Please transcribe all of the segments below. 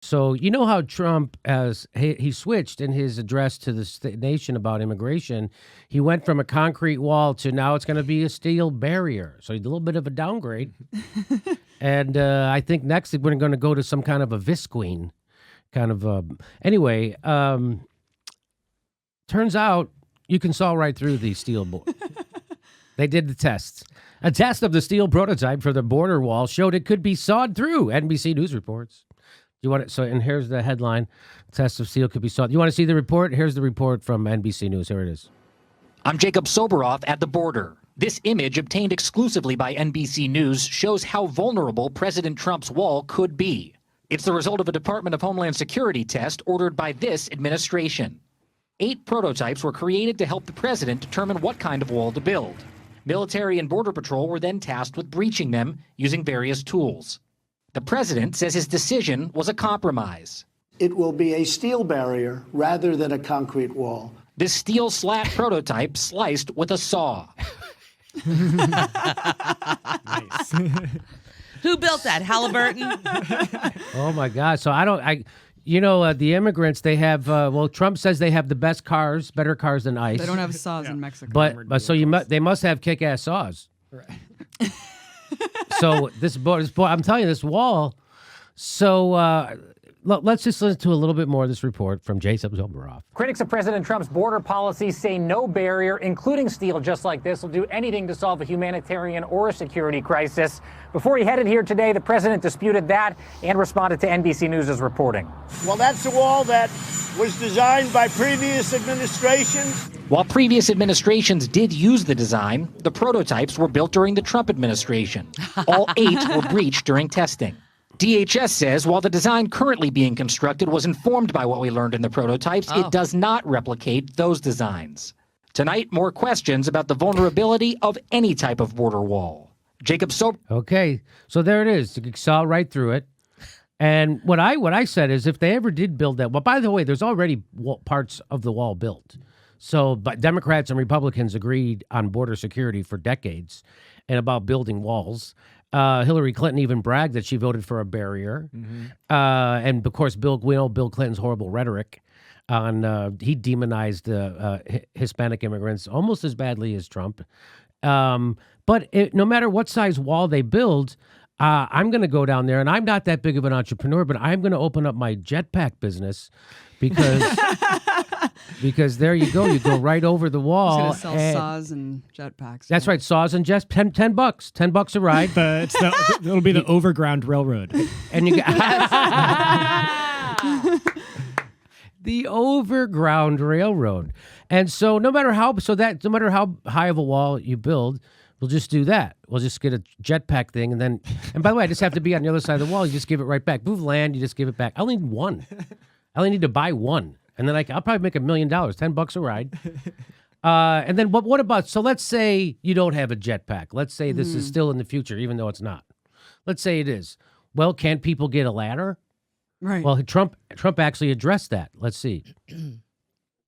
So you know how Trump, as he switched in his address to the nation about immigration, he went from a concrete wall to now it's going to be a steel barrier. So he did a little bit of a downgrade. And I think next we're going to go to some kind of a visqueen kind of. Anyway, turns out you can saw right through the steel board. They did the tests. A test of the steel prototype for the border wall showed it could be sawed through. NBC News reports. You want it? So, and here's the headline: "Test of steel could be sawed." You want to see the report? Here's the report from NBC News. Here it is. I'm Jacob Soboroff at the border. This image, obtained exclusively by NBC News, shows how vulnerable President Trump's wall could be. It's the result of a Department of Homeland Security test ordered by this administration. 8 prototypes were created to help the president determine what kind of wall to build. Military and Border Patrol were then tasked with breaching them using various tools. The president says his decision was a compromise. It will be a steel barrier rather than a concrete wall. This steel slat prototype sliced with a saw. Nice. Who built that? Halliburton? Oh my God! So the immigrants, they have. Trump says they have the best cars, better cars than ICE. They don't have saws in Mexico. But so they must have kick-ass saws. Right. So this I'm telling you, this wall. So let's just listen to a little bit more of this report from Jacob Soboroff. Critics of President Trump's border policies say no barrier, including steel just like this, will do anything to solve a humanitarian or a security crisis. Before he headed here today, the president disputed that and responded to NBC News' reporting. Well, that's a wall that was designed by previous administrations. While previous administrations did use the design, the prototypes were built during the Trump administration. All 8 were breached during testing. DHS says while the design currently being constructed was informed by what we learned in the prototypes, it does not replicate those designs. Tonight, more questions about the vulnerability of any type of border wall. Jacob Soap. Okay, so there it is. You saw right through it. And what I said is if they ever did build that, well, by the way, there's already parts of the wall built. So, but Democrats and Republicans agreed on border security for decades and about building walls. Hillary Clinton even bragged that she voted for a barrier. Mm-hmm. And of course, we know Bill Clinton's horrible rhetoric on, he demonized Hispanic immigrants almost as badly as Trump. But no matter what size wall they build, I'm going to go down there, and I'm not that big of an entrepreneur, but I'm going to open up my jetpack business because there you go right over the wall. He's going to sell saws and jetpacks. That's right, saws and just $10 $10 a ride. But it'll be the overground railroad. And you the overground railroad. And so no matter how high of a wall you build, we'll just do that. We'll just get a jetpack thing, and by the way, I just have to be on the other side of the wall. You just give it right back. Move land, you just give it back. I only need one. I only need to buy one, and then I'll probably make $1 million, $10 a ride. And then what about? So let's say you don't have a jetpack. Let's say this is still in the future, even though it's not. Let's say it is. Well, can people get a ladder? Right. Well, Trump actually addressed that. Let's see.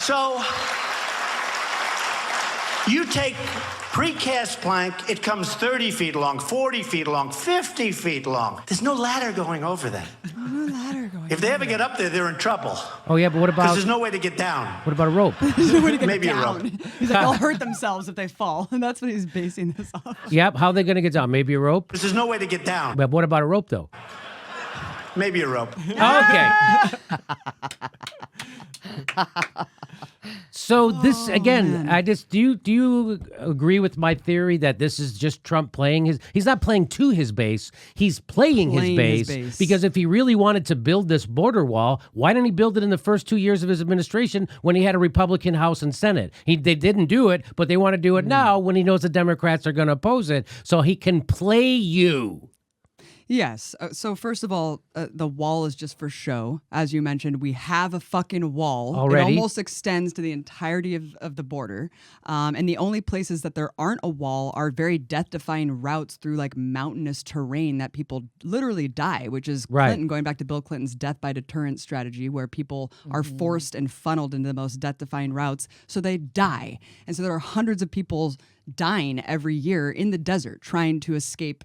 So you take precast plank, it comes 30 feet long, 40 feet long, 50 feet long. There's no ladder going over that. No ladder going. If they ever get up there, they're in trouble. Oh, yeah, but what about... Because there's no way to get down. What about a rope? There's no way to get Maybe down. a rope. He's like, they'll hurt themselves if they fall. And that's what he's basing this off. Yep, how are they going to get down? Maybe a rope? Because there's no way to get down. But what about a rope, though? Maybe a rope. Okay. So this again, man. do you agree with my theory that this is just Trump playing he's not playing to his base, he's playing his base, because if he really wanted to build this border wall, why didn't he build it in the first 2 years of his administration when he had a Republican House and Senate? They didn't do it, but they want to do it now when he knows the Democrats are going to oppose it, so he can play you. Yes. So first of all, the wall is just for show. As you mentioned, we have a fucking wall. Already? It almost extends to the entirety of the border. And the only places that there aren't a wall are very death-defying routes through like mountainous terrain that people literally die, which is Clinton, going back to Bill Clinton's death by deterrent strategy, where people are forced and funneled into the most death-defying routes, so they die. And so there are hundreds of people dying every year in the desert trying to escape,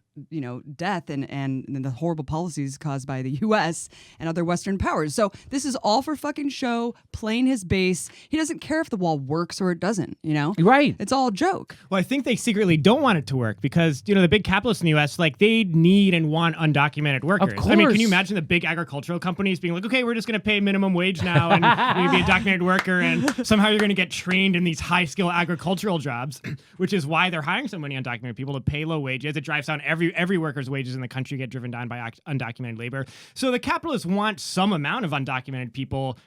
death and the horrible policies caused by the U.S. and other Western powers. So this is all for fucking show, playing his base. He doesn't care if the wall works or it doesn't, Right. It's all a joke. Well, I think they secretly don't want it to work because, the big capitalists in the U.S., they need and want undocumented workers. Of course. I mean, can you imagine the big agricultural companies being like, okay, we're just going to pay minimum wage now and you're going to be a documented worker and somehow you're going to get trained in these high-skill agricultural jobs, which is why they're hiring so many undocumented people to pay low wages. It drives down every worker's wages in the country get driven down by undocumented labor. So the capitalists want some amount of undocumented people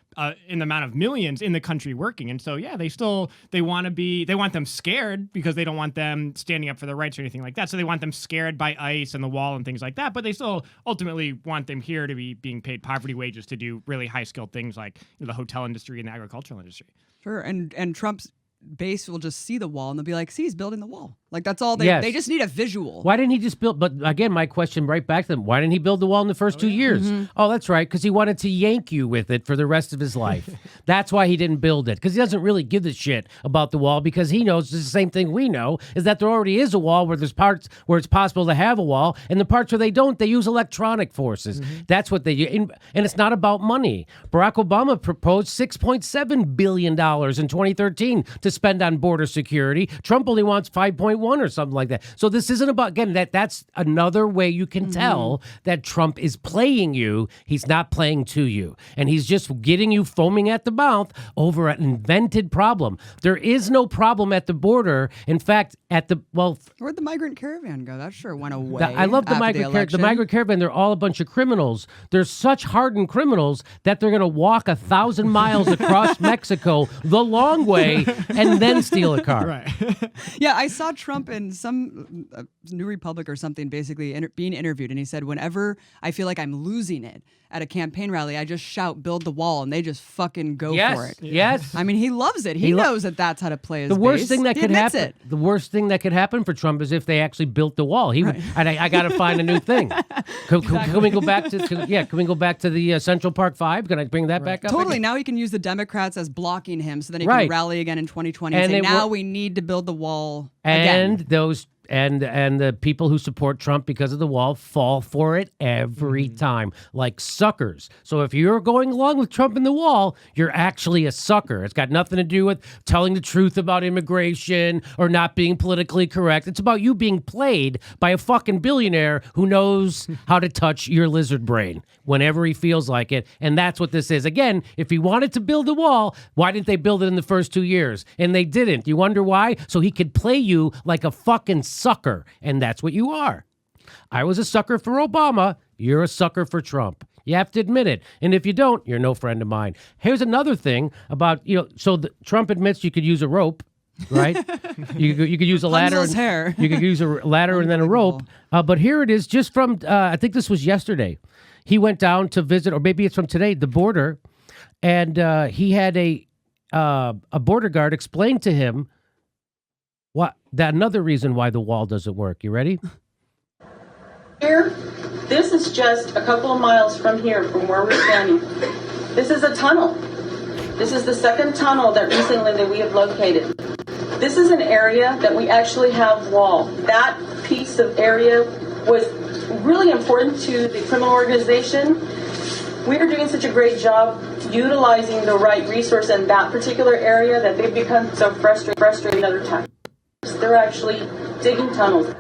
in the amount of millions in the country working. And so, yeah, they want them scared because they don't want them standing up for their rights or anything like that. So they want them scared by ICE and the wall and things like that. But they still ultimately want them here to be being paid poverty wages to do really high skilled things like the hotel industry and the agricultural industry. Sure. And Trump's base will just see the wall and they'll be like, see, he's building the wall. That's all Yes. they just need a visual. Why didn't he just build? But again, my question right back to them: why didn't he build the wall in the first 2 years? Mm-hmm. Oh, that's right, because he wanted to yank you with it for the rest of his life. That's why he didn't build it, because he doesn't really give a shit about the wall, because he knows it's the same thing we know, is that there already is a wall where there's parts where it's possible to have a wall, and the parts where they don't, they use electronic forces. That's what they do, and it's not about money. Barack Obama proposed $6.7 billion in 2013 to spend on border security. Trump only wants 5.1 or something like that. So this isn't about, again, that's another way you can tell that Trump is playing you. He's not playing to you. And he's just getting you foaming at the mouth over an invented problem. There is no problem at the border. In fact, Where'd the migrant caravan go? That sure went away. I love the migrant caravan. They're all a bunch of criminals. They're such hardened criminals that they're going to walk 1,000 miles across Mexico the long way and then steal a car. Right. Yeah, I saw Trump in some New Republic or something basically being interviewed, and he said, whenever I feel like I'm losing it at a campaign rally, I just shout, build the wall, and they just fucking go for it. Yes. I mean, he loves it. He knows that that's how to play his The worst base. thing that He could admits happen. it. The worst thing that could happen for Trump is if they actually built the wall. He would. And I got to find a new thing. Can we go back to? Can we go back to the Central Park 5? Can I bring that back up? Totally. again? Now he can use the Democrats as blocking him, so then he Right. can rally again in 2020 and And say, it now wor- we need to build the wall And again. those and the people who support Trump because of the wall fall for it every time, like suckers. So if you're going along with Trump and the wall, you're actually a sucker. It's got nothing to do with telling the truth about immigration or not being politically correct. It's about you being played by a fucking billionaire who knows how to touch your lizard brain whenever he feels like it. And that's what this is. Again, if he wanted to build a wall, why didn't they build it in the first 2 years? And they didn't. You wonder why? So he could play you like a fucking sucker. And that's what you are. I was a sucker for Obama. You're a sucker for Trump. You have to admit it. And if you don't, you're no friend of mine. Here's another thing about, Trump admits you could use a rope, right? you could use a ladder. Hansel's hair. You could use a ladder and then a rope. But here it is just from, I think this was yesterday. He went down to visit, or maybe it's from today, the border. And he had a border guard explain to him another reason why the wall doesn't work. You ready? Here, this is just a couple of miles from here, from where we're standing. This is a tunnel. This is the second tunnel that we have located. This is an area that we actually have wall. That piece of area was really important to the criminal organization. We are doing such a great job utilizing the right resource in that particular area that they've become so frustrated other times. They're actually digging tunnels.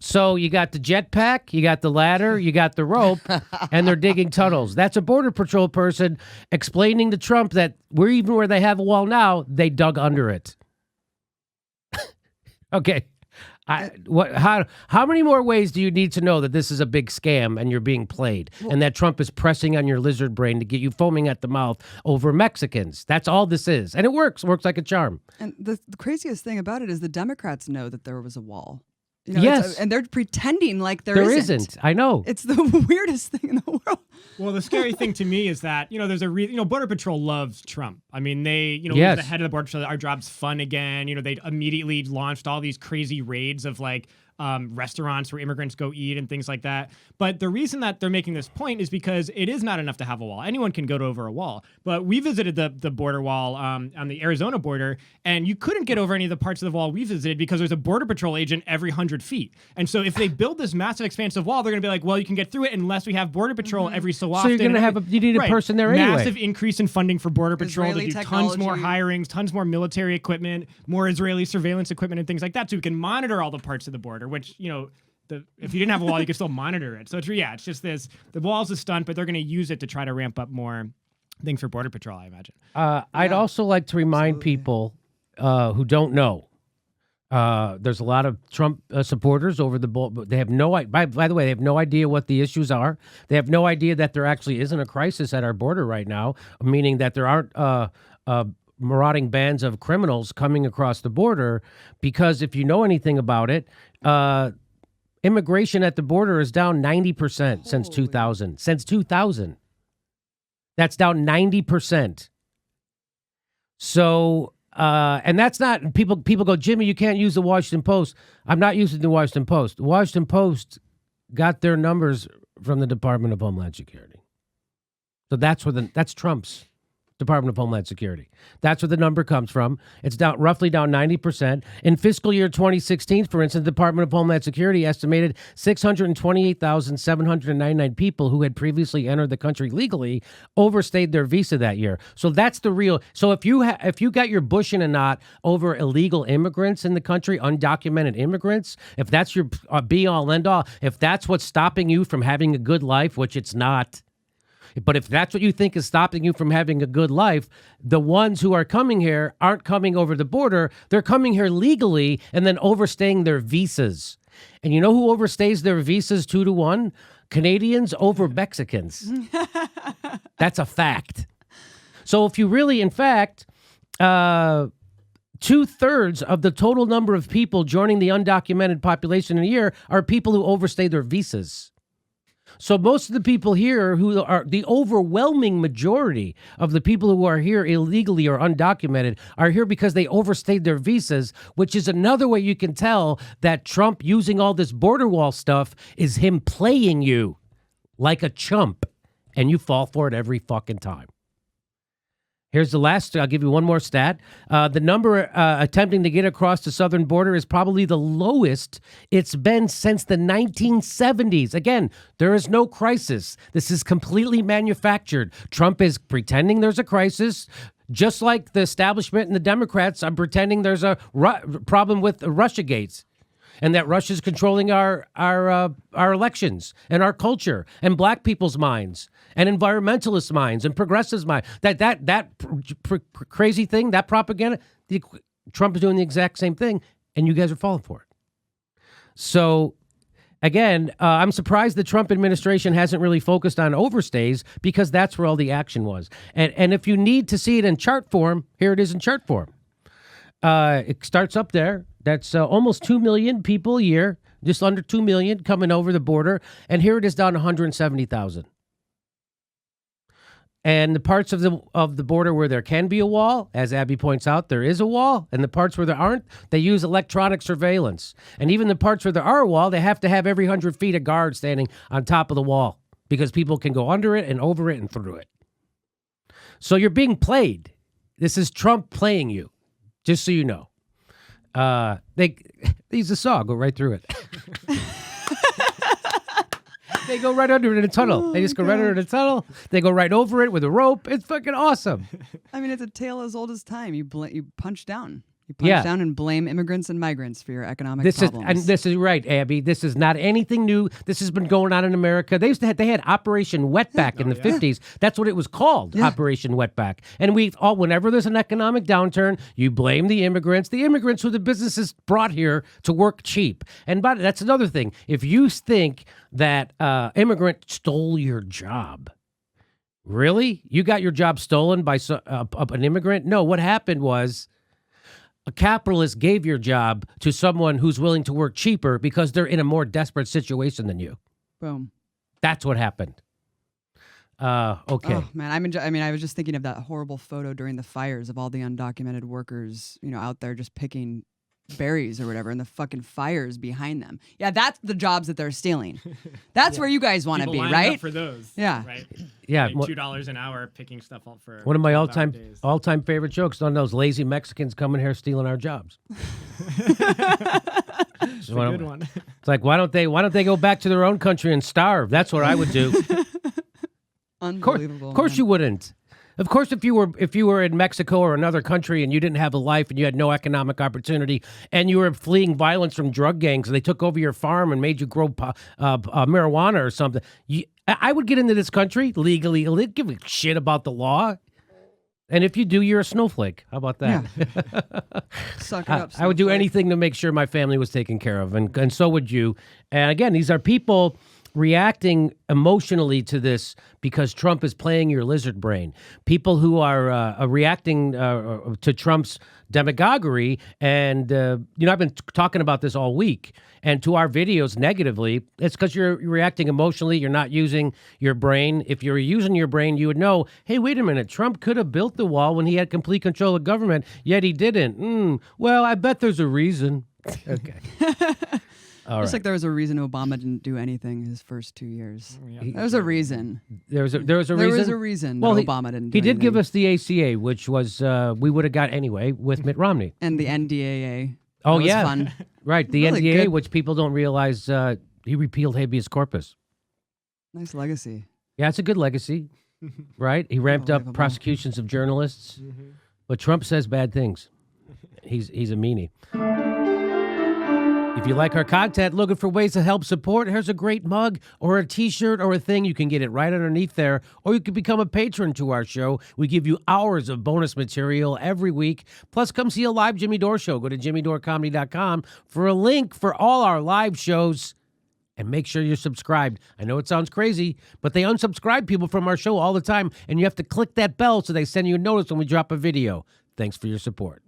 So you got the jetpack, you got the ladder, you got the rope, and they're digging tunnels. That's a Border Patrol person explaining to Trump that even where they have a wall now, they dug under it. Okay. How many more ways do you need to know that this is a big scam and you're being played, and that Trump is pressing on your lizard brain to get you foaming at the mouth over Mexicans? That's all this is. And it works like a charm. And the craziest thing about it is the Democrats know that there was a wall. Yes. And they're pretending like there isn't. I know. It's the weirdest thing in the world. Well, the scary thing to me is that, there's a reason, Border Patrol loves Trump. I mean, they, Yes. the head of the Border Patrol, our job's fun again. They immediately launched all these crazy raids of restaurants where immigrants go eat and things like that. But the reason that they're making this point is because it is not enough to have a wall. Anyone can go over a wall. But we visited the border wall on the Arizona border, and you couldn't get over any of the parts of the wall we visited because there's a Border Patrol agent every 100 feet. And so if they build this massive expansive wall, they're going to be like, well, you can get through it unless we have Border Patrol every so often. So you're going to have you need a person there anyway. Massive increase in funding for Border Patrol Israeli to do technology. tons more hirings, tons more military equipment, more Israeli surveillance equipment and things like that, so we can monitor all the parts of the border, which, if you didn't have a wall, you could still monitor it. So it's just this, the wall's a stunt, but they're going to use it to try to ramp up more things for Border Patrol, I imagine. I'd also like to remind people who don't know, there's a lot of Trump supporters over the ball. They have no by the way, they have no idea what the issues are. They have no idea that there actually isn't a crisis at our border right now, meaning that there aren't marauding bands of criminals coming across the border, because if you know anything about it, immigration at the border is down 90% since 2000. Since 2000. That's down 90%. So, and that's not, people go, Jimmy, you can't use the Washington Post. I'm not using the Washington Post. The Washington Post got their numbers from the Department of Homeland Security. So that's Trump's Department of Homeland Security. That's where the number comes from. It's roughly down 90%. In fiscal year 2016, for instance, the Department of Homeland Security estimated 628,799 people who had previously entered the country legally overstayed their visa that year. So that's the real. So if you got your bush in a knot over illegal immigrants in the country, undocumented immigrants, if that's your be all end all, if that's what's stopping you from having a good life, which it's not. But if that's what you think is stopping you from having a good life, the ones who are coming here aren't coming over the border. They're coming here legally and then overstaying their visas. And you know who overstays their visas 2-1? Canadians over Mexicans. That's a fact. So if you really, in fact, 2/3 of the total number of people joining the undocumented population in a year are people who overstay their visas. So most of the people here who are the overwhelming majority of the people who are here illegally or undocumented are here because they overstayed their visas, which is another way you can tell that Trump using all this border wall stuff is him playing you like a chump, and you fall for it every fucking time. Here's the last. I'll give you one more stat. The number attempting to get across the southern border is probably the lowest it's been since the 1970s. Again, there is no crisis. This is completely manufactured. Trump is pretending there's a crisis, just like the establishment and the Democrats are pretending there's a problem with Russiagate, and that Russia's controlling our elections and our culture and black people's minds and environmentalist minds and progressives' minds. That crazy thing, that propaganda, Trump is doing the exact same thing, and you guys are falling for it. So, again, I'm surprised the Trump administration hasn't really focused on overstays, because that's where all the action was. And if you need to see it in chart form, here it is in chart form. It starts up there. That's almost 2 million people a year, just under 2 million coming over the border. And here it is down to 170,000. And the parts of the border where there can be a wall, as Abby points out, there is a wall. And the parts where there aren't, they use electronic surveillance. And even the parts where there are a wall, they have to have every 100 feet a guard standing on top of the wall, because people can go under it and over it and through it. So you're being played. This is Trump playing you, just so you know. They use a saw, go right through it. They go right under it in a tunnel. They just go right under the tunnel. They go right over it with a rope. It's fucking awesome. I mean, it's a tale as old as time. You punch down. You punch down and blame immigrants and migrants for your economic problems. This is right, Abby. This is not anything new. This has been going on in America. They had Operation Wetback in the 50s. That's what it was called, Operation Wetback. And whenever there's an economic downturn, you blame the immigrants. The immigrants who the businesses brought here to work cheap. And that's another thing. If you think that immigrant stole your job, really? You got your job stolen by an immigrant? No, what happened was, a capitalist gave your job to someone who's willing to work cheaper because they're in a more desperate situation than you. Boom. That's what happened. Okay. Oh, man, I was just thinking of that horrible photo during the fires of all the undocumented workers, out there just picking berries or whatever, and the fucking fires behind them. Yeah, that's the jobs that they're stealing. That's where you guys want to People be, lining right? up for those. Yeah. Right. Yeah, Like $2 an hour picking stuff up for one of my 12-hour days. all-time favorite jokes on those lazy Mexicans coming here stealing our jobs. It's a good one. It's like, why don't they go back to their own country and starve? That's what I would do. Unbelievable. Of course you wouldn't. Of course, if you were in Mexico or another country and you didn't have a life and you had no economic opportunity and you were fleeing violence from drug gangs and they took over your farm and made you grow marijuana or something, I would get into this country legally. They'd give a shit about the law. And if you do, you're a snowflake. How about that? Yeah. Suck it up. I would do snowflake. anything to make sure my family was taken care of, and so would you. And again, these are people reacting emotionally to this because Trump is playing your lizard brain. People who are reacting to Trump's demagoguery, and I've been talking about this all week, and to our videos negatively. It's because you're reacting emotionally. You're not using your brain. If you're using your brain, you would know, hey, wait a minute, Trump could have built the wall when he had complete control of government, yet he didn't. Well, I bet there's a reason. Okay. Just like there was a reason Obama didn't do anything his first 2 years. Yeah. There was a reason. There was a There reason. was a reason Well, that Obama didn't do He did give anything. us the ACA, which was we would have got anyway with Mitt Romney. And the NDAA. Oh, That was yeah. fun. Right, the Really NDA, good. which people don't realize he repealed habeas corpus. Nice legacy. Yeah, it's a good legacy, right? He ramped up Unbelievable. prosecutions of journalists, but Trump says bad things. He's a meanie. If you like our content, looking for ways to help support, here's a great mug or a t-shirt or a thing. You can get it right underneath there, or you can become a patron to our show. We give you hours of bonus material every week. Plus, come see a live Jimmy Dore show. Go to jimmydoorecomedy.com for a link for all our live shows. And make sure you're subscribed. I know it sounds crazy, but they unsubscribe people from our show all the time, and you have to click that bell so they send you a notice when we drop a video. Thanks for your support.